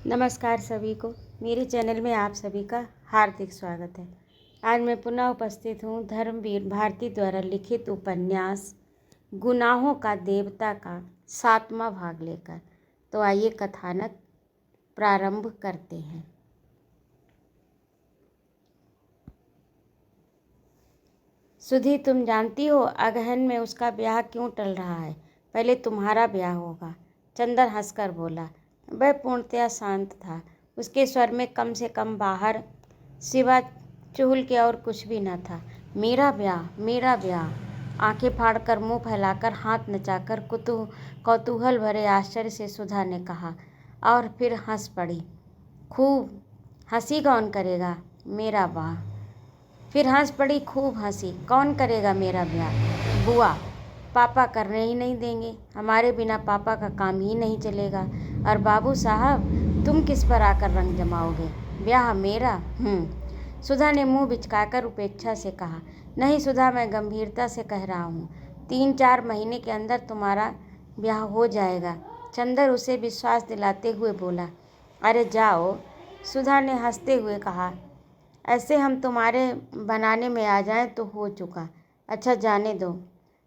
नमस्कार सभी को। मेरे चैनल में आप सभी का हार्दिक स्वागत है। आज मैं पुनः उपस्थित हूँ धर्मवीर भारती द्वारा लिखित उपन्यास गुनाहों का देवता का 7वां भाग लेकर। तो आइए कथानक प्रारंभ करते हैं। सुधी, तुम जानती हो अगहन में उसका ब्याह क्यों टल रहा है? पहले तुम्हारा ब्याह होगा। चंदर हंसकर बोला। वह पूर्णतया शांत था। उसके स्वर में कम से कम बाहर सिवा चुहल के और कुछ भी न था। मेरा ब्याह, मेरा ब्याह। आंखें फाड़कर, मुंह फैलाकर, हाथ नचाकर, कौतूहल भरे आश्चर्य से सुधा ने कहा और फिर हंस पड़ी। खूब हंसी। कौन करेगा मेरा ब्याह? फिर हंस पड़ी, खूब हंसी। कौन करेगा मेरा ब्याह? बुआ। पापा करने ही नहीं देंगे। हमारे बिना पापा का काम ही नहीं चलेगा। और बाबू साहब, तुम किस पर आकर रंग जमाओगे? ब्याह मेरा? सुधा ने मुंह बिचकाकर उपेक्षा से कहा। नहीं सुधा, मैं गंभीरता से कह रहा हूँ। 3-4 महीने के अंदर तुम्हारा ब्याह हो जाएगा। चंदर उसे विश्वास दिलाते हुए बोला। अरे जाओ, सुधा ने हंसते हुए कहा। ऐसे हम तुम्हारे बनाने में आ जाएं तो हो चुका। अच्छा जाने दो।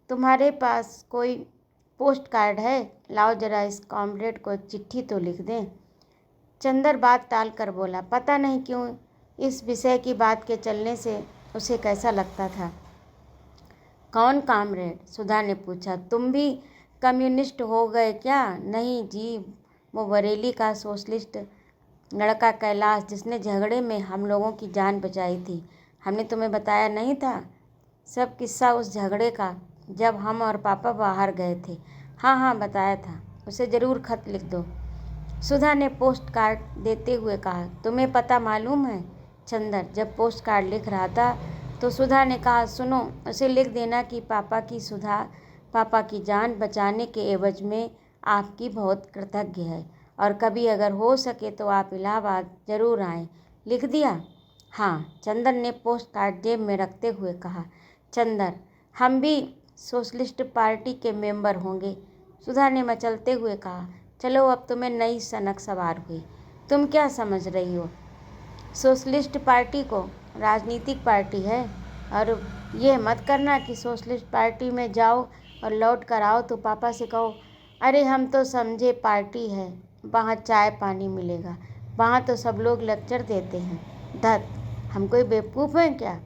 तुम्हारे पास कोई पोस्ट कार्ड है? लाओ जरा इस कॉमरेड को एक चिट्ठी तो लिख दें। चंदर बात टाल कर बोला। पता नहीं क्यों इस विषय की बात के चलने से उसे कैसा लगता था। कौन कॉमरेड? सुधा ने पूछा। तुम भी कम्युनिस्ट हो गए क्या? नहीं जी, वो बरेली का सोशलिस्ट लड़का कैलाश, जिसने झगड़े में हम लोगों की जान बचाई थी। हमने तुम्हें बताया नहीं था सब किस्सा उस झगड़े का, जब हम और पापा बाहर गए थे? हाँ हाँ, बताया था। उसे ज़रूर खत लिख दो। सुधा ने पोस्ट कार्ड देते हुए कहा। तुम्हें पता मालूम है? चंदर जब पोस्ट कार्ड लिख रहा था तो सुधा ने कहा, सुनो, उसे लिख देना कि पापा की जान बचाने के एवज में आपकी बहुत कृतज्ञ है और कभी अगर हो सके तो आप इलाहाबाद ज़रूर आएं। लिख दिया? हाँ, चंदर ने पोस्ट कार्ड जेब में रखते हुए कहा। चंदर, हम भी सोशलिस्ट पार्टी के मेंबर होंगे, सुधा ने मचलते हुए कहा। चलो, अब तुम्हें नई सनक सवार हुई। तुम क्या समझ रही हो? सोशलिस्ट पार्टी को राजनीतिक पार्टी है। और ये मत करना कि सोशलिस्ट पार्टी में जाओ और लौट कर आओ तो पापा से कहो, अरे हम तो समझे पार्टी है, वहाँ चाय पानी मिलेगा, वहाँ तो सब लोग लेक्चर देते हैं। धत, हम कोई बेवकूफ़ हैं क्या?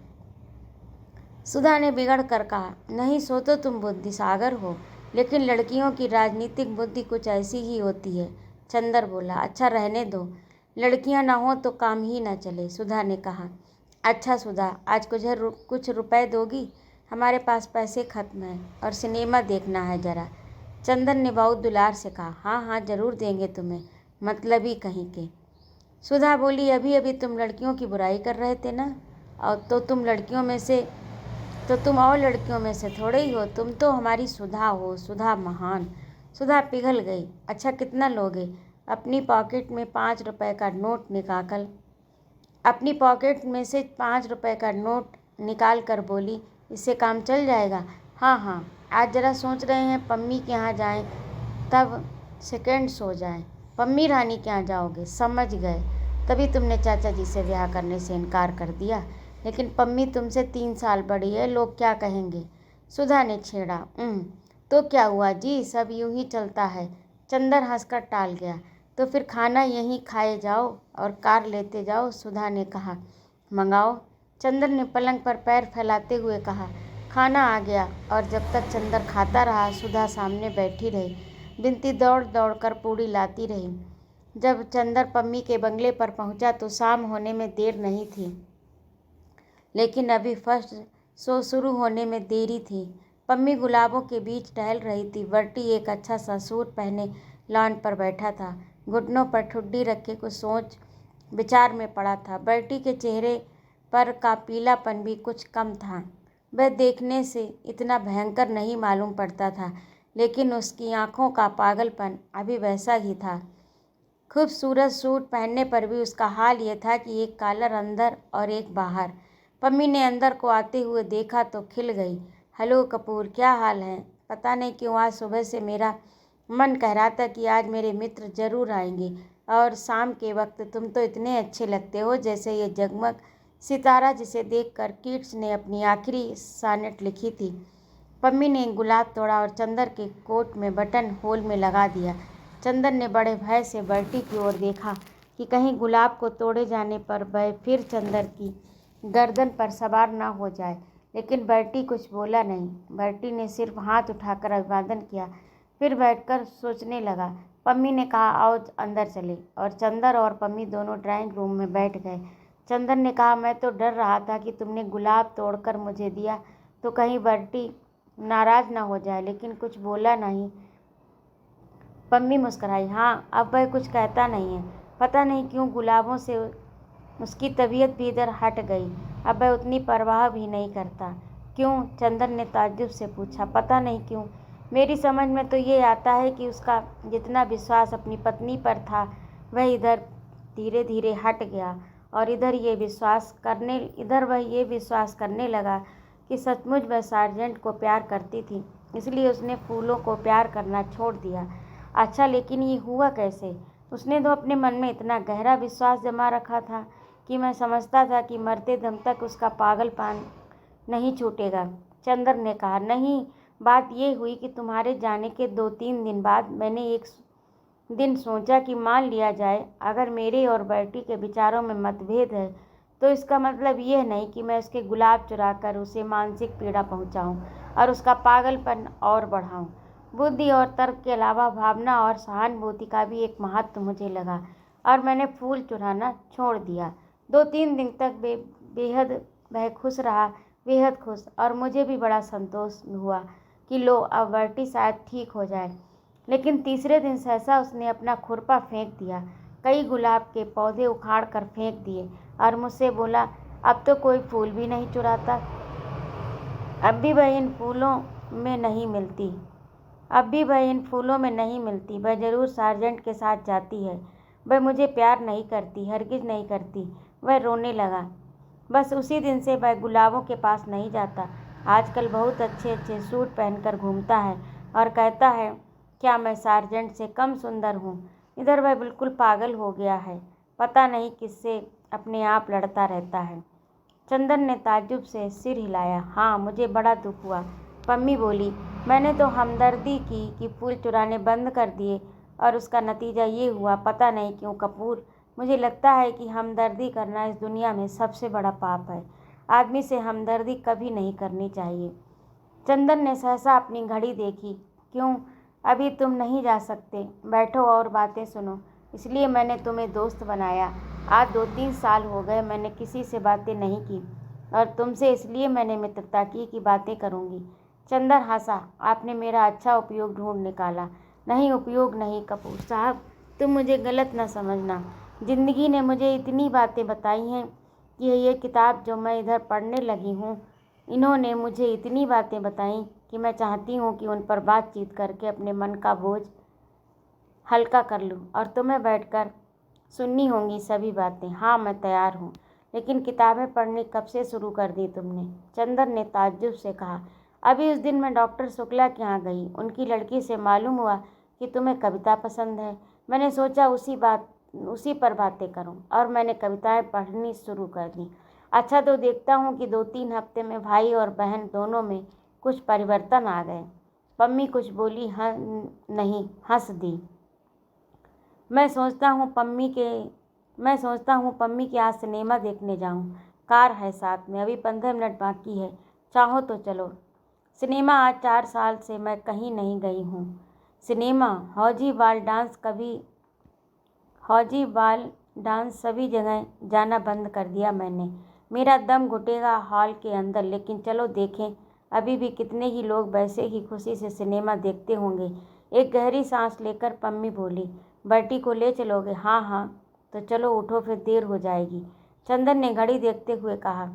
सुधा ने बिगड़ कर कहा। नहीं, सो तो तुम बुद्धि सागर हो, लेकिन लड़कियों की राजनीतिक बुद्धि कुछ ऐसी ही होती है। चंदर बोला। अच्छा रहने दो, लड़कियां ना हो तो काम ही ना चले। सुधा ने कहा। अच्छा सुधा, आज कुछ रुपए दोगी? हमारे पास पैसे खत्म हैं और सिनेमा देखना है ज़रा। चंदन ने बहुत दुलार से कहा। हाँ हाँ, ज़रूर देंगे तुम्हें, मतलबी कहीं के। सुधा बोली। अभी अभी तुम लड़कियों की बुराई कर रहे थे ना? और तो तुम और लड़कियों में से थोड़े ही हो। तुम तो हमारी सुधा हो, सुधा महान। सुधा पिघल गई। अच्छा कितना लोगे? अपनी पॉकेट में 5 रुपए का नोट निकाल अपनी पॉकेट में से 5 रुपए का नोट निकाल कर बोली। इससे काम चल जाएगा? हाँ हाँ, आज ज़रा सोच रहे हैं पम्मी के यहाँ जाएं, तब सेकेंड शो जाएं। पम्मी रानी के यहाँ जाओगे? समझ गए। तभी तुमने चाचा जी से ब्याह करने से इनकार कर दिया। लेकिन पम्मी तुमसे 3 साल बड़ी है, लोग क्या कहेंगे? सुधा ने छेड़ा। तो क्या हुआ जी, सब यूं ही चलता है। चंदर हंसकर टाल गया। तो फिर खाना यहीं खाए जाओ और कार लेते जाओ, सुधा ने कहा। मंगाओ, चंदर ने पलंग पर पैर फैलाते हुए कहा। खाना आ गया और जब तक चंदर खाता रहा, सुधा सामने बैठी रही। बिनती दौड़ दौड़ कर पूड़ी लाती रही। जब चंदर पम्मी के बंगले पर पहुंचा तो शाम होने में देर नहीं थी, लेकिन अभी फर्स्ट शो शुरू होने में देरी थी। पम्मी गुलाबों के बीच टहल रही थी। बर्टी एक अच्छा सा सूट पहने लॉन पर बैठा था, घुटनों पर ठुड्डी रखे कुछ सोच विचार में पड़ा था। बर्टी के चेहरे पर का पीलापन भी कुछ कम था। वह देखने से इतना भयंकर नहीं मालूम पड़ता था, लेकिन उसकी आंखों का पागलपन अभी वैसा ही था। खूबसूरत सूट पहनने पर भी उसका हाल यह था कि एक कॉलर अंदर और एक बाहर। पम्मी ने अंदर को आते हुए देखा तो खिल गई। हेलो कपूर, क्या हाल है? पता नहीं क्यों आज सुबह से मेरा मन कह रहा था कि आज मेरे मित्र जरूर आएंगे और शाम के वक्त तुम तो इतने अच्छे लगते हो जैसे ये जगमग सितारा जिसे देखकर कीट्स ने अपनी आखिरी सानेट लिखी थी। पम्मी ने गुलाब तोड़ा और चंदर के कोट में बटन होल में लगा दिया। चंदर ने बड़े भय से बर्टी की ओर देखा कि कहीं गुलाब को तोड़े जाने पर वह फिर चंदर की गर्दन पर सवार न हो जाए, लेकिन बर्टी कुछ बोला नहीं। बर्टी ने सिर्फ हाथ उठाकर अभिवादन किया, फिर बैठकर सोचने लगा। पम्मी ने कहा, आओ अंदर चले, और चंदर और पम्मी दोनों ड्राइंग रूम में बैठ गए। चंदर ने कहा, मैं तो डर रहा था कि तुमने गुलाब तोड़कर मुझे दिया तो कहीं बर्टी नाराज ना हो जाए, लेकिन कुछ बोला नहीं। पम्मी मुस्कुराई। हाँ, अब वह कुछ कहता नहीं है। पता नहीं क्यों गुलाबों से उसकी तबीयत भी इधर हट गई। अब वह उतनी परवाह भी नहीं करता। क्यों? चंदर ने ताज्जुब से पूछा। पता नहीं क्यों। मेरी समझ में तो ये आता है कि उसका जितना विश्वास अपनी पत्नी पर था वह इधर धीरे धीरे हट गया, और इधर वह ये विश्वास करने लगा कि सचमुच वह सार्जेंट को प्यार करती थी, इसलिए उसने फूलों को प्यार करना छोड़ दिया। अच्छा, लेकिन ये हुआ कैसे? उसने तो अपने मन में इतना गहरा विश्वास जमा रखा था कि मैं समझता था कि मरते दम तक उसका पागलपन नहीं छूटेगा। चंदर ने कहा, नहीं, बात ये हुई कि तुम्हारे जाने के 2-3 दिन बाद मैंने एक दिन सोचा कि मान लिया जाए अगर मेरे और बर्टी के विचारों में मतभेद है तो इसका मतलब ये नहीं कि मैं उसके गुलाब चुराकर उसे मानसिक पीड़ा पहुंचाऊं और उसका पागलपन और बढ़ाऊं। बुद्धि और तर्क के अलावा भावना और सहानुभूति का भी एक महत्व मुझे लगा, और मैंने फूल चुराना छोड़ दिया। 2-3 दिन तक बेहद वह खुश रहा, बेहद खुश, और मुझे भी बड़ा संतोष हुआ कि लो, अब बर्टी शायद ठीक हो जाए। लेकिन तीसरे दिन सहसा उसने अपना खुरपा फेंक दिया, कई गुलाब के पौधे उखाड़ कर फेंक दिए, और मुझसे बोला, अब तो कोई फूल भी नहीं चुराता। अब भी वह इन फूलों में नहीं मिलती। वह जरूर सार्जेंट के साथ जाती है। वह मुझे प्यार नहीं करती, हरगिज नहीं करती। वह रोने लगा। बस उसी दिन से वह गुलाबों के पास नहीं जाता। आजकल बहुत अच्छे अच्छे सूट पहनकर घूमता है और कहता है, क्या मैं सार्जेंट से कम सुंदर हूँ? इधर वह बिल्कुल पागल हो गया है, पता नहीं किससे अपने आप लड़ता रहता है। चंदन ने ताज्जुब से सिर हिलाया। हाँ, मुझे बड़ा दुख हुआ। पम्मी बोली, मैंने तो हमदर्दी की कि फूल चुराने बंद कर दिए, और उसका नतीजा ये हुआ। पता नहीं क्यों कपूर, मुझे लगता है कि हमदर्दी करना इस दुनिया में सबसे बड़ा पाप है। आदमी से हमदर्दी कभी नहीं करनी चाहिए। चंदन ने सहसा अपनी घड़ी देखी। क्यों? अभी तुम नहीं जा सकते, बैठो और बातें सुनो। इसलिए मैंने तुम्हें दोस्त बनाया। आज 2-3 साल हो गए मैंने किसी से बातें नहीं की, और तुमसे इसलिए मैंने मित्रता की कि बातें करूंगी। चंदर हंसा। आपने मेरा अच्छा उपयोग ढूंढ निकाला। नहीं, उपयोग नहीं कपूर साहब, तुम मुझे गलत न समझना। जिंदगी ने मुझे इतनी बातें बताई हैं कि ये किताब जो मैं इधर पढ़ने लगी हूँ, इन्होंने मुझे इतनी बातें बताई कि मैं चाहती हूँ कि उन पर बातचीत करके अपने मन का बोझ हल्का कर लूँ, और तुम्हें बैठकर सुननी होंगी सभी बातें। हाँ, मैं तैयार हूँ। लेकिन किताबें पढ़नी कब से शुरू कर दी तुमने? चंदर ने ताज्जुब से कहा। अभी उस दिन मैं डॉक्टर शुक्ला के यहाँ गई। उनकी लड़की से मालूम हुआ कि तुम्हें कविता पसंद है। मैंने सोचा उसी पर बातें करूं, और मैंने कविताएं पढ़नी शुरू कर दी। अच्छा, तो देखता हूं कि 2-3 हफ्ते में भाई और बहन दोनों में कुछ परिवर्तन आ गए। पम्मी कुछ बोली नहीं, हंस दी। मैं सोचता हूँ पम्मी के आज सिनेमा देखने जाऊँ। कार है साथ में, अभी 15 मिनट बाकी है, चाहो तो चलो। सिनेमा? आज 4 साल से मैं कहीं नहीं गई हूँ। सिनेमा? हौजी बाल डांस सभी जगह जाना बंद कर दिया मैंने। मेरा दम घुटेगा हॉल के अंदर, लेकिन चलो देखें। अभी भी कितने ही लोग वैसे ही खुशी से सिनेमा देखते होंगे। एक गहरी सांस लेकर पम्मी बोली, बर्टी को ले चलोगे? हाँ हाँ, तो चलो उठो, फिर देर हो जाएगी। चंदन ने घड़ी देखते हुए कहा।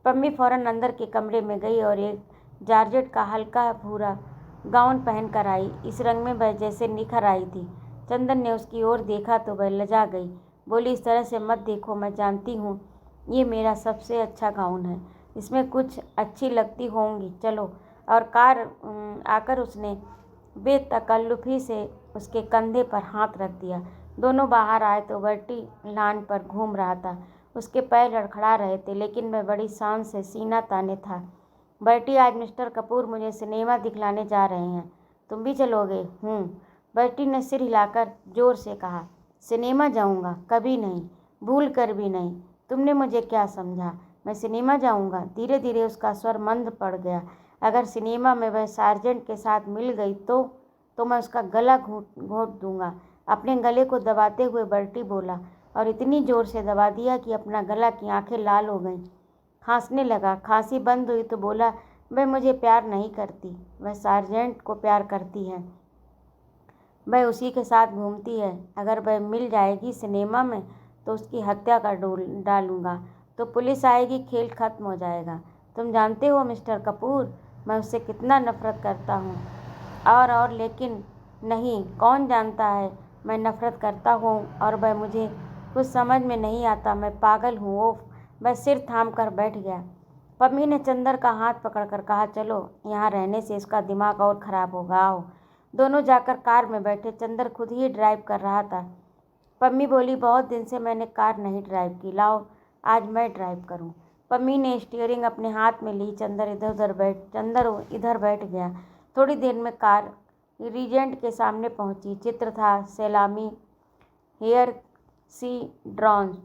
पम्मी फौरन अंदर के कमरे में गई और एक जॉर्जेट का हल्का भूरा गाउन पहनकर आई। इस रंग में वह जैसे निखर आई थी। चंदन ने उसकी ओर देखा तो वह लजा गई। बोली, इस तरह से मत देखो, मैं जानती हूँ ये मेरा सबसे अच्छा गाउन है, इसमें कुछ अच्छी लगती होंगी, चलो। और कार आकर उसने बेतकल्लुफ़ी से उसके कंधे पर हाथ रख दिया। दोनों बाहर आए तो बर्टी लान पर घूम रहा था। उसके पैर लड़खड़ा रहे थे, लेकिन वह बड़ी शान से सीना ताने था। बर्टी, आज मिस्टर कपूर मुझे सिनेमा दिखलाने जा रहे हैं, तुम भी चलोगे? बर्टी ने सिर हिलाकर जोर से कहा, सिनेमा जाऊंगा? कभी नहीं, भूल कर भी नहीं। तुमने मुझे क्या समझा? मैं सिनेमा जाऊंगा? धीरे धीरे उसका स्वर मंद पड़ गया। अगर सिनेमा में वह सार्जेंट के साथ मिल गई तो मैं उसका गला घोंट दूंगा। अपने गले को दबाते हुए बर्टी बोला, और इतनी जोर से दबा दिया कि अपना गला की आंखें लाल हो गईं। खांसने लगा। खांसी बंद हुई तो बोला, वह मुझे प्यार नहीं करती, वह सार्जेंट को प्यार करती है। वह उसी के साथ घूमती है। अगर वह मिल जाएगी सिनेमा में तो उसकी हत्या कर डालूंगा, तो पुलिस आएगी, खेल खत्म हो जाएगा। तुम जानते हो मिस्टर कपूर, मैं उससे कितना नफरत करता हूँ। और लेकिन नहीं, कौन जानता है मैं नफरत करता हूँ और वह मुझे कुछ समझ में नहीं आता। मैं पागल हूँ। ओफ! वह सिर थाम कर बैठ गया। पम्मी ने चंदर का हाथ पकड़कर कहा, चलो, यहाँ रहने से इसका दिमाग और खराब होगा, आओ। दोनों जाकर कार में बैठे। चंदर खुद ही ड्राइव कर रहा था। पम्मी बोली, बहुत दिन से मैंने कार नहीं ड्राइव की, लाओ आज मैं ड्राइव करूं। पम्मी ने स्टीयरिंग अपने हाथ में ली। चंदर इधर बैठ गया। थोड़ी देर में कार रीजेंट के सामने पहुंची। चित्र था सैलामी हेयर सी ड्रॉन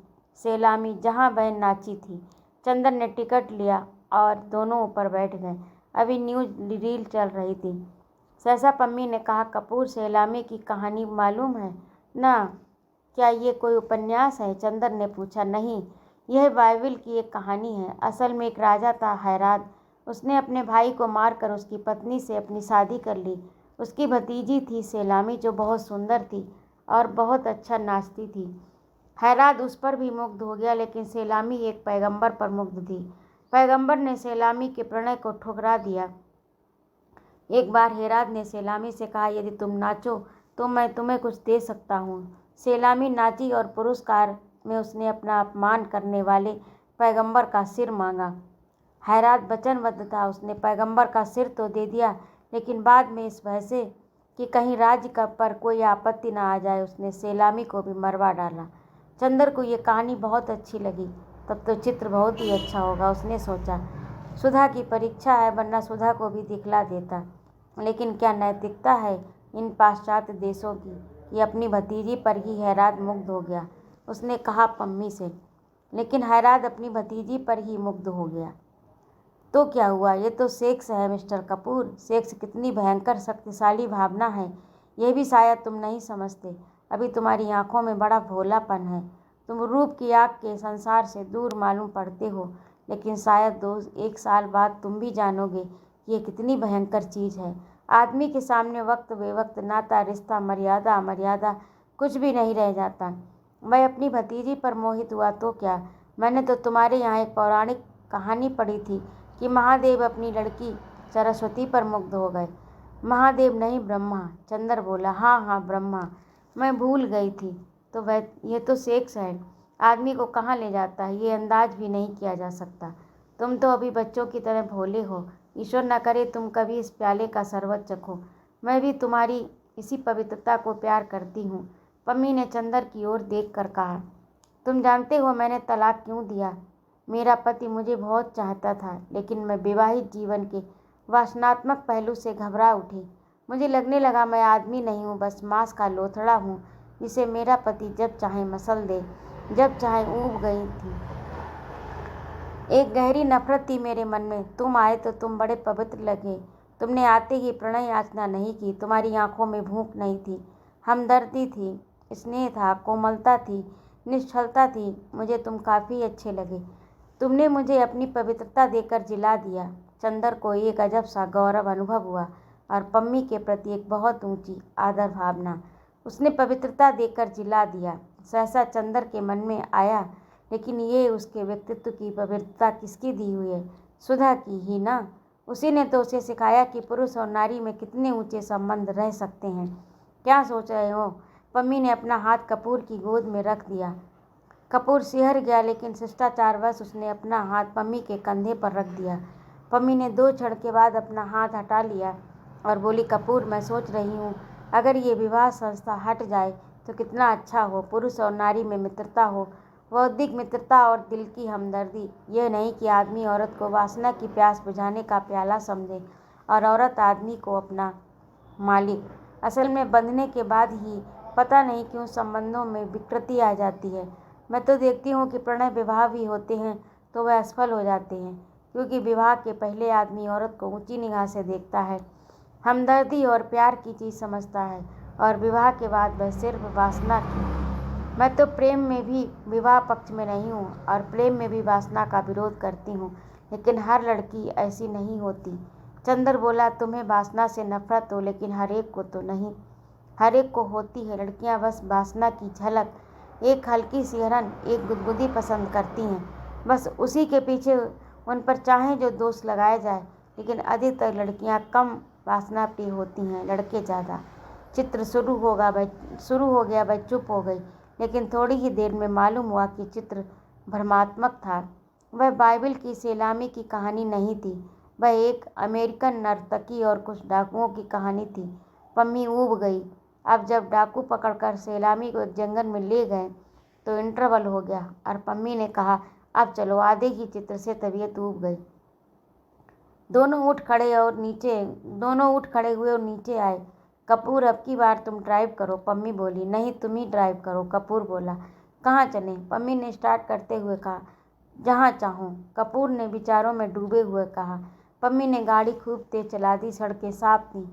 सैलामी, जहां वह नाची थी। चंदर ने टिकट लिया और दोनों ऊपर बैठ गए। अभी न्यूज रील चल रही थी। सहसा पम्मी ने कहा, कपूर सैलामी की कहानी मालूम है ना? क्या ये कोई उपन्यास है? चंदर ने पूछा। नहीं, यह बाइबिल की एक कहानी है। असल में एक राजा था, हैराद। उसने अपने भाई को मारकर उसकी पत्नी से अपनी शादी कर ली। उसकी भतीजी थी सैलामी, जो बहुत सुंदर थी और बहुत अच्छा नाचती थी। हैराद उस पर भी मुग्ध हो गया, लेकिन सैलामी एक पैगंबर पर मुग्ध थी। पैगंबर ने सैलामी के प्रणय को ठुकरा दिया। एक बार हैराद ने सैलामी से कहा, यदि तुम नाचो तो मैं तुम्हें कुछ दे सकता हूँ। सैलामी नाची और पुरस्कार में उसने अपना अपमान करने वाले पैगंबर का सिर मांगा। हैराद वचनबद्ध था। उसने पैगंबर का सिर तो दे दिया, लेकिन बाद में इस भय से कि कहीं राज्य पर कोई आपत्ति न आ जाए, उसने सैलामी को भी मरवा डाला। चंदर को ये कहानी बहुत अच्छी लगी। तब तो चित्र बहुत ही अच्छा होगा, उसने सोचा। सुधा की परीक्षा है, वरना सुधा को भी दिखला देता। लेकिन क्या नैतिकता है इन पाश्चात्य देशों की कि अपनी भतीजी पर ही हैराद मुग्ध हो गया। उसने कहा पम्मी से, लेकिन हैराद अपनी भतीजी पर ही मुग्ध हो गया तो क्या हुआ? ये तो सेक्स है मिस्टर कपूर। सेक्स कितनी भयंकर शक्तिशाली भावना है, यह भी शायद तुम नहीं समझते। अभी तुम्हारी आंखों में बड़ा भोलापन है। तुम रूप की आग के संसार से दूर मालूम पड़ते हो, लेकिन शायद 1 साल बाद तुम भी जानोगे कि ये कितनी भयंकर चीज़ है। आदमी के सामने वक्त बेवक्त, नाता, रिश्ता, मर्यादा, अमर्यादा कुछ भी नहीं रह जाता। मैं अपनी भतीजी पर मोहित हुआ तो क्या? मैंने तो तुम्हारे यहाँ एक पौराणिक कहानी पढ़ी थी कि महादेव अपनी लड़की सरस्वती पर मुग्ध हो गए। महादेव नहीं, ब्रह्मा। चंदर बोला, हाँ हाँ, ब्रह्मा, मैं भूल गई थी। तो वह ये तो सेक्स है, आदमी को कहाँ ले जाता है, ये अंदाज भी नहीं किया जा सकता। तुम तो अभी बच्चों की तरह भोले हो। ईश्वर न करे तुम कभी इस प्याले का शरबत चखो। मैं भी तुम्हारी इसी पवित्रता को प्यार करती हूँ। पम्मी ने चंदर की ओर देख कर कहा, तुम जानते हो मैंने तलाक क्यों दिया? मेरा पति मुझे बहुत चाहता था, लेकिन मैं विवाहित जीवन के वासनात्मक पहलू से घबरा उठी। मुझे लगने लगा मैं आदमी नहीं हूँ, बस मांस का लोथड़ा हूँ जिसे मेरा पति जब चाहे मसल दे, जब चाहे ऊब गई थी। एक गहरी नफरत थी मेरे मन में। तुम आए तो तुम बड़े पवित्र लगे। तुमने आते ही प्रणय याचना नहीं की। तुम्हारी आंखों में भूख नहीं थी, हमदर्दी थी, स्नेह था, कोमलता थी, निश्चलता थी। मुझे तुम काफ़ी अच्छे लगे। तुमने मुझे अपनी पवित्रता देकर जिला दिया। चंदर को एक अजब सा गौरव अनुभव हुआ और पम्मी के प्रति एक बहुत ऊंची आदर भावना। उसने पवित्रता देकर जिला दिया। सहसा चंदर के मन में आया, लेकिन ये उसके व्यक्तित्व की पवित्रता किसकी दी हुई है? सुधा की ही ना। उसी ने तो उसे सिखाया कि पुरुष और नारी में कितने ऊंचे संबंध रह सकते हैं। क्या सोच रहे हो? पम्मी ने अपना हाथ कपूर की गोद में रख दिया। कपूर सिहर गया, लेकिन शिष्टाचारवश उसने अपना हाथ पम्मी के कंधे पर रख दिया। पम्मी ने 2 क्षण के बाद अपना हाथ हटा लिया और बोली, कपूर, मैं सोच रही हूँ अगर ये विवाह संस्था हट जाए तो कितना अच्छा हो। पुरुष और नारी में मित्रता हो, बौद्धिक मित्रता और दिल की हमदर्दी। यह नहीं कि आदमी औरत को वासना की प्यास बुझाने का प्याला समझे और औरत आदमी को अपना मालिक। असल में बंधने के बाद ही पता नहीं क्यों संबंधों में विकृति आ जाती है। मैं तो देखती हूँ कि प्रणय विवाह भी होते हैं तो वह असफल हो जाते हैं, क्योंकि विवाह के पहले आदमी औरत को ऊंची निगाह से देखता है, हमदर्दी और प्यार की चीज़ समझता है, और विवाह के बाद वह सिर्फ वासना की। मैं तो प्रेम में भी विवाह पक्ष में नहीं हूँ और प्रेम में भी वासना का विरोध करती हूँ, लेकिन हर लड़की ऐसी नहीं होती। चंदर बोला, तुम्हें वासना से नफरत हो, लेकिन हर एक को तो नहीं। हर एक को होती है। लड़कियां बस वासना की झलक, एक हल्की सिहरन, एक गुदगुदी पसंद करती हैं। बस उसी के पीछे उन पर चाहे जो दोष लगाया जाए, लेकिन अधिकतर लड़कियां कम वासना प्रिय होती हैं, लड़के ज़्यादा। चित्र शुरू हो गया, वह चुप हो गई, लेकिन थोड़ी ही देर में मालूम हुआ कि चित्र भ्रमात्मक था। वह बाइबिल की सेलामी की कहानी नहीं थी, वह एक अमेरिकन नर्तकी और कुछ डाकुओं की कहानी थी। पम्मी ऊब गई। अब जब डाकू पकड़कर सेलामी को एक जंगल में ले गए तो इंटरवल हो गया और पम्मी ने कहा, अब चलो। आधे ही चित्र से तबीयत ऊब गई। दोनों उठ खड़े हुए और नीचे आए। कपूर, अब की बार तुम ड्राइव करो, पम्मी बोली। नहीं, तुम ही ड्राइव करो, कपूर बोला। कहाँ चलें? पम्मी ने स्टार्ट करते हुए कहा। जहाँ चाहूँ, कपूर ने विचारों में डूबे हुए कहा। पम्मी ने गाड़ी खूब तेज चला दी। सड़कें साफ थीं।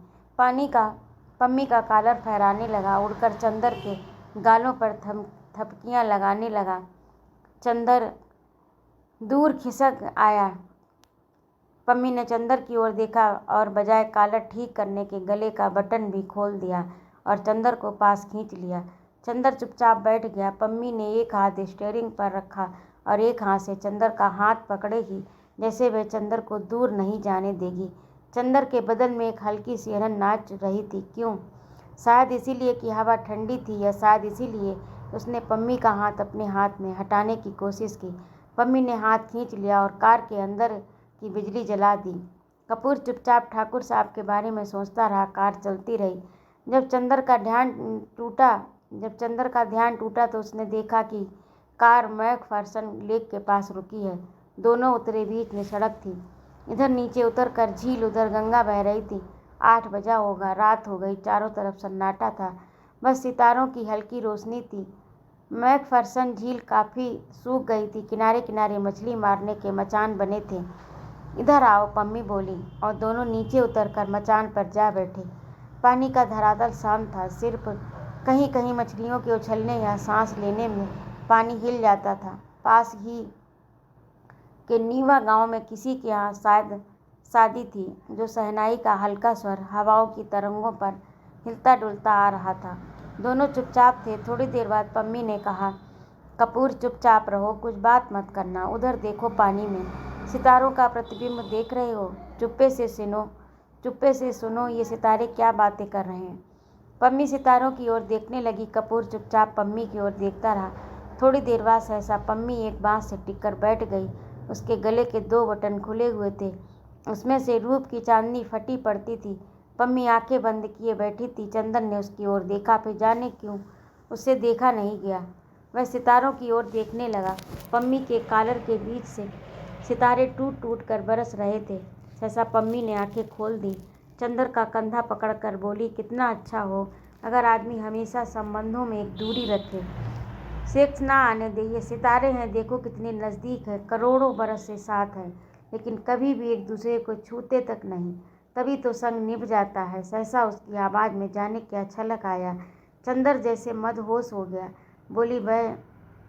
पम्मी का कॉलर फहराने लगा, उड़कर चंदर के गालों पर थपकियाँ लगाने लगा। चंदर दूर खिसक आया। पम्मी ने चंदर की ओर देखा और बजाय कॉलर ठीक करने के गले का बटन भी खोल दिया और चंदर को पास खींच लिया। चंदर चुपचाप बैठ गया। पम्मी ने एक हाथ स्टीयरिंग पर रखा और एक हाथ से चंदर का हाथ पकड़े ही, जैसे वह चंदर को दूर नहीं जाने देगी। चंदर के बदन में एक हल्की सिहरन नाच रही थी। क्यों? शायद इसीलिए कि हवा ठंडी थी, या शायद इसीलिए उसने पम्मी का हाथ अपने हाथ में हटाने की कोशिश की। पम्मी ने हाथ खींच लिया और कार के अंदर की बिजली जला दी। कपूर चुपचाप ठाकुर साहब के बारे में सोचता रहा। कार चलती रही। जब चंदर का ध्यान टूटा तो उसने देखा कि कार मैकफर्सन लेक के पास रुकी है। दोनों उतरे। बीच में सड़क थी। इधर नीचे उतर कर झील, उधर गंगा बह रही थी। 8 बजा होगा। रात हो गई। चारों तरफ सन्नाटा था, बस सितारों की हल्की रोशनी थी। मैकफर्सन झील काफ़ी सूख गई थी। किनारे किनारे मछली मारने के मचान बने थे। इधर आओ, पम्मी बोली, और दोनों नीचे उतरकर मचान पर जा बैठे। पानी का धरातल शांत था। सिर्फ कहीं कहीं मछलियों के उछलने या सांस लेने में पानी हिल जाता था। पास ही के नीवा गांव में किसी के यहाँ शायद शादी थी, जो शहनाई का हल्का स्वर हवाओं की तरंगों पर हिलता डुलता आ रहा था। दोनों चुपचाप थे। थोड़ी देर बाद पम्मी ने कहा, कपूर, चुपचाप रहो, कुछ बात मत करना। उधर देखो, पानी में सितारों का प्रतिबिंब देख रहे हो? चुप्पे से सुनो ये सितारे क्या बातें कर रहे हैं। पम्मी सितारों की ओर देखने लगी। कपूर चुपचाप पम्मी की ओर देखता रहा। थोड़ी देर बाद सहसा पम्मी एक बांस से टिककर बैठ गई। उसके गले के 2 बटन खुले हुए थे, उसमें से रूप की चांदनी फटी पड़ती थी। पम्मी आंखें बंद किए बैठी थी। चंदन ने उसकी ओर देखा, फिर जाने क्यों उससे देखा नहीं गया। वह सितारों की ओर देखने लगा। पम्मी के कॉलर के बीच से सितारे टूट टूट कर बरस रहे थे। सहसा पम्मी ने आंखें खोल दी। चंदर का कंधा पकड़कर बोली, कितना अच्छा हो अगर आदमी हमेशा संबंधों में एक दूरी रखे, सेक्स ना आने दे। ये सितारे हैं, देखो कितने नज़दीक है, करोड़ों बरस से साथ हैं, लेकिन कभी भी एक दूसरे को छूते तक नहीं। तभी तो संग निभ जाता है। सहसा उसकी आवाज़ में जाने क्या छलक आया। चंदर जैसे मदहोश हो गया। बोली, वह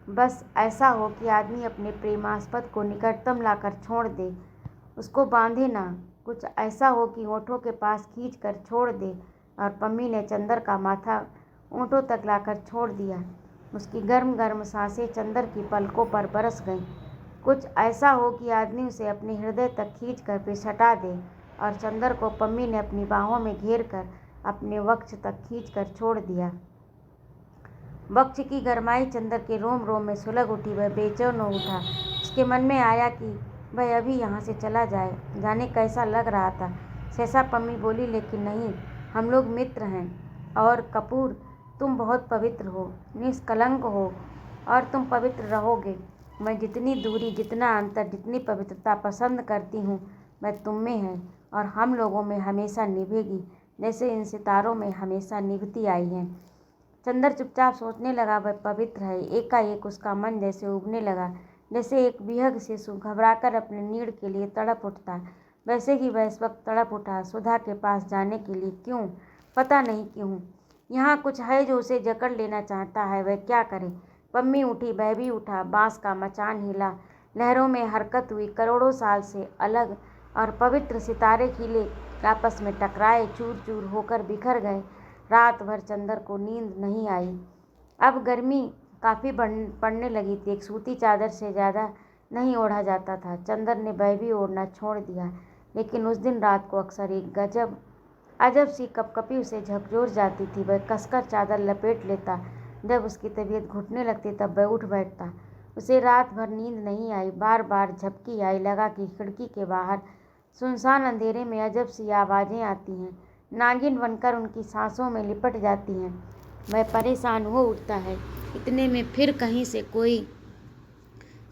बस ऐसा हो कि आदमी अपने प्रेमास्पद को निकटतम लाकर छोड़ दे, उसको बांधे ना। कुछ ऐसा हो कि होठों के पास खींच कर छोड़ दे। और पम्मी ने चंदर का माथा ऊँटों तक लाकर छोड़ दिया। उसकी गर्म गर्म सांसें चंदर की पलकों पर बरस गईं। कुछ ऐसा हो कि आदमी उसे अपने हृदय तक खींच कर फिर सटा दे। और चंदर को पम्मी ने अपनी बाहों में घेर कर अपने वक्ष तक खींच कर छोड़ दिया। वक्ष की गरमाई चंदर के रोम रोम में सुलग उठी। वह बेचैन हो उठा। उसके मन में आया कि वह अभी यहाँ से चला जाए। जाने कैसा लग रहा था। सहसा पम्मी बोली, लेकिन नहीं, हम लोग मित्र हैं। और कपूर, तुम बहुत पवित्र हो, निष्कलंक हो और तुम पवित्र रहोगे। मैं जितनी दूरी, जितना अंतर, जितनी पवित्रता पसंद करती हूँ वह तुम में है और हम लोगों में हमेशा निभेगी, जैसे इन सितारों में हमेशा निभती आई है। चंदर चुपचाप सोचने लगा, वह पवित्र है। एकाएक उसका मन जैसे उबने लगा, जैसे एक विहंग शिशु घबराकर अपने नीड़ के लिए तड़प उठता, वैसे ही वह इस वक्त तड़प उठा सुधा के पास जाने के लिए। क्यों? पता नहीं क्यों। यहाँ कुछ है जो उसे जकड़ लेना चाहता है। वह क्या करे? पम्मी उठी, वह भी उठा। बांस का मचान हिला, लहरों में हरकत हुई। करोड़ों साल से अलग और पवित्र सितारे खिले, आपस में टकराए, चूर चूर होकर बिखर गए। रात भर चंदर को नींद नहीं आई। अब गर्मी काफ़ी पड़ने लगी थी। एक सूती चादर से ज़्यादा नहीं ओढ़ा जाता था। चंदर ने वह भी ओढ़ना छोड़ दिया, लेकिन उस दिन रात को अक्सर एक अजब सी कपकपी उसे झकझोर जाती थी। वह कसकर चादर लपेट लेता। जब उसकी तबीयत घुटने लगती तब वह उठ बैठता। उसे रात भर नींद नहीं आई। बार बार झपकी आई। लगा कि खिड़की के बाहर सुनसान अंधेरे में अजब सी आवाज़ें आती हैं, नागिन बनकर उनकी सांसों में लिपट जाती हैं। वह परेशान हो उठता है। इतने में फिर कहीं से कोई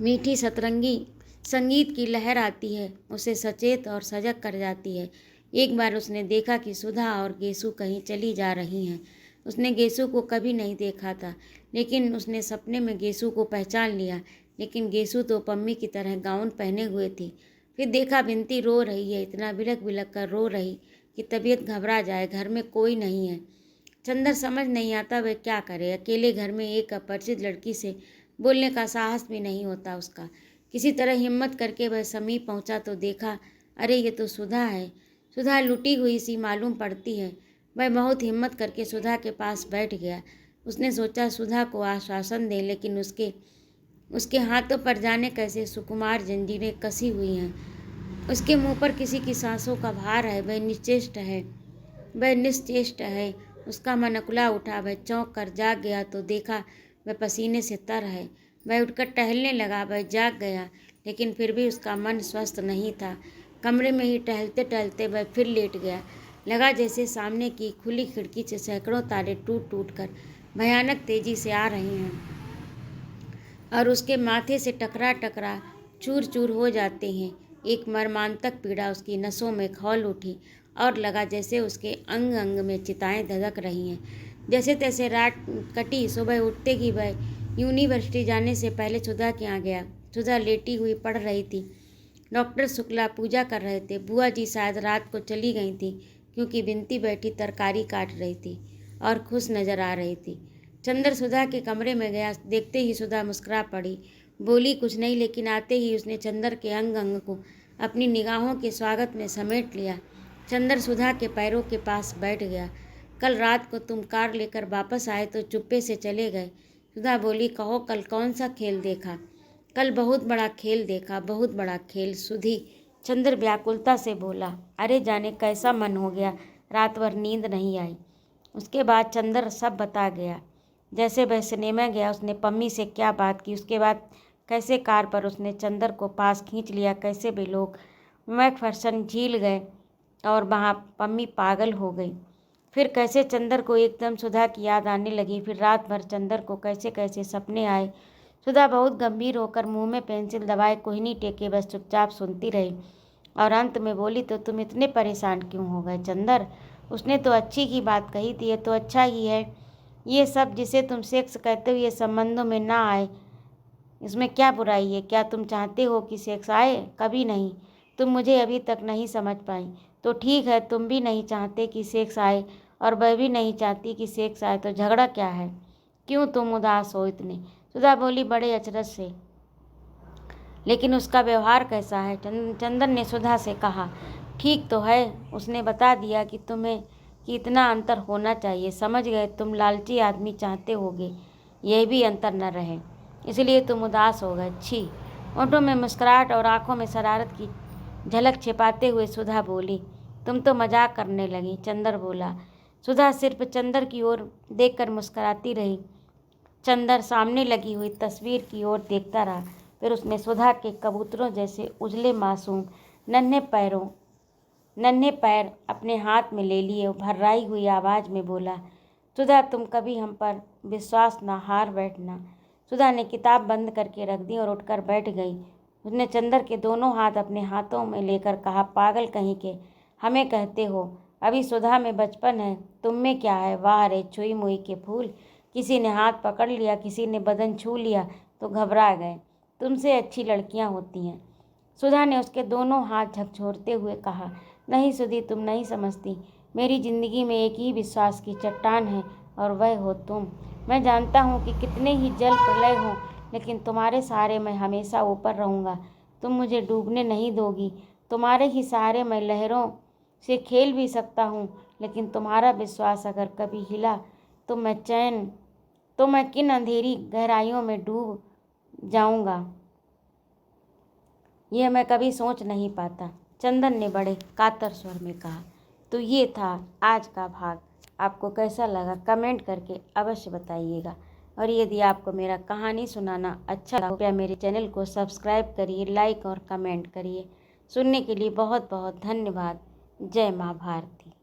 मीठी सतरंगी संगीत की लहर आती है, उसे सचेत और सजग कर जाती है। एक बार उसने देखा कि सुधा और गेसु कहीं चली जा रही हैं। उसने गेसु को कभी नहीं देखा था, लेकिन उसने सपने में गेसु को पहचान लिया। लेकिन गेसु तो पम्मी की तरह गाउन पहने हुए थी। फिर देखा बिनती रो रही है, इतना बिलख बिलख कर रो रही कि तबीयत घबरा जाए। घर में कोई नहीं है। चंदर समझ नहीं आता वह क्या करे। अकेले घर में एक अपरिचित लड़की से बोलने का साहस भी नहीं होता उसका। किसी तरह हिम्मत करके वह समीप पहुंचा तो देखा, अरे ये तो सुधा है। सुधा लुटी हुई सी मालूम पड़ती है। वह बहुत हिम्मत करके सुधा के पास बैठ गया। उसने सोचा सुधा को आश्वासन दे, लेकिन उसके हाथों पर जाने कैसे सुकुमार जंजीरें कसी हुई हैं। उसके मुंह पर किसी की सांसों का भार है। वह निश्चेष्ट है। उसका मन अकुला उठा। वह चौंक कर जाग गया तो देखा वह पसीने से तर है। वह उठकर टहलने लगा। वह जाग गया, लेकिन फिर भी उसका मन स्वस्थ नहीं था। कमरे में ही टहलते टहलते वह फिर लेट गया। लगा जैसे सामने की खुली खिड़की से सैकड़ों तारे टूट टूट कर भयानक तेजी से आ रहे हैं और उसके माथे से टकरा टकरा चूर चूर हो जाते हैं। एक मर्मांतक पीड़ा उसकी नसों में खौल उठी और लगा जैसे उसके अंग अंग में चिताएं धधक रही हैं। जैसे तैसे रात कटी। सुबह उठते ही वह यूनिवर्सिटी जाने से पहले सुधा के यहाँ गया। सुधा लेटी हुई पढ़ रही थी। डॉक्टर शुक्ला पूजा कर रहे थे। बुआ जी शायद रात को चली गई थी, क्योंकि बिनती बैठी तरकारी काट रही थी और खुश नजर आ रही थी। चंदर सुधा के कमरे में गया। देखते ही सुधा मुस्कुरा पड़ी। बोली कुछ नहीं, लेकिन आते ही उसने चंदर के अंग अंग को अपनी निगाहों के स्वागत में समेट लिया। चंदर सुधा के पैरों के पास बैठ गया। कल रात को तुम कार लेकर वापस आए तो चुप्पे से चले गए। सुधा बोली, कहो कल कौन सा खेल देखा? कल बहुत बड़ा खेल देखा, बहुत बड़ा खेल सुधी। चंदर व्याकुलता से बोला, अरे जाने कैसा मन हो गया, रात भर नींद नहीं आई। उसके बाद चंदर सब बता गया। जैसे वह सिनेमा गया, उसने पम्मी से क्या बात की, उसके बाद कैसे कार पर उसने चंदर को पास खींच लिया, कैसे वे लोग मैकफर्सन झील गए और वहाँ पम्मी पागल हो गई। फिर कैसे चंदर को एकदम सुधा की याद आने लगी। फिर रात भर चंदर को कैसे कैसे सपने आए। सुधा बहुत गंभीर होकर मुंह में पेंसिल दबाए कोहनी टेके बस चुपचाप सुनती रही और अंत में बोली, तो तुम इतने परेशान क्यों हो गए चंदर? उसने तो अच्छी की बात कही थी, ये तो अच्छा ही है। ये सब जिसे तुम सेक्स कहते हो ये संबंधों में ना आए, इसमें क्या बुराई है? क्या तुम चाहते हो कि सेक्स आए? कभी नहीं। तुम मुझे अभी तक नहीं समझ पाई। तो ठीक है, तुम भी नहीं चाहते कि सेक्स आए और वह भी नहीं चाहती कि सेक्स आए, तो झगड़ा क्या है? क्यों तुम उदास हो इतने? सुधा बोली बड़े अचरज से। लेकिन उसका व्यवहार कैसा है? चंदन ने सुधा से कहा। ठीक तो है, उसने बता दिया कि तुम्हें कि इतना अंतर होना चाहिए। समझ गए, तुम लालची आदमी चाहते होगे यह भी अंतर न रहे, इसलिए तुम उदास हो गए। छी। होठों में मुस्कुराहट और आंखों में शरारत की झलक छिपाते हुए सुधा बोली, तुम तो मजाक करने लगी। चंदर बोला। सुधा सिर्फ चंदर की ओर देखकर मुस्कुराती रही। चंदर सामने लगी हुई तस्वीर की ओर देखता रहा। फिर उसने सुधा के कबूतरों जैसे उजले मासूम नन्हे पैर अपने हाथ में ले लिए। भर्राई हुई आवाज़ में बोला, सुधा, तुम कभी हम पर विश्वास ना हार बैठना। सुधा ने किताब बंद करके रख दी और उठकर बैठ गई। उसने चंदर के दोनों हाथ अपने हाथों में लेकर कहा, पागल कहीं के, हमें कहते हो अभी सुधा में बचपन है, तुम में क्या है। वाह रे छुई मुई के फूल, किसी ने हाथ पकड़ लिया, किसी ने बदन छू लिया तो घबरा गए। तुमसे अच्छी लड़कियां होती हैं। सुधा ने उसके दोनों हाथ झकझोरते हुए कहा, नहीं सुधी, तुम नहीं समझती। मेरी ज़िंदगी में एक ही विश्वास की चट्टान है और वह हो तुम। मैं जानता हूँ कि कितने ही जल प्रलय हों, लेकिन तुम्हारे सहारे मैं हमेशा ऊपर रहूँगा। तुम मुझे डूबने नहीं दोगी। तुम्हारे ही सहारे मैं लहरों से खेल भी सकता हूँ, लेकिन तुम्हारा विश्वास अगर कभी हिला तो मैं किन अंधेरी गहराइयों में डूब जाऊँगा, यह मैं कभी सोच नहीं पाता। चंदन ने बड़े कातर स्वर में कहा। तो ये था आज का भाग। आपको कैसा लगा कमेंट करके अवश्य बताइएगा। और यदि आपको मेरा कहानी सुनाना अच्छा लगा, कृपया मेरे चैनल को सब्सक्राइब करिए, लाइक और कमेंट करिए। सुनने के लिए बहुत बहुत धन्यवाद। जय माँ भारती।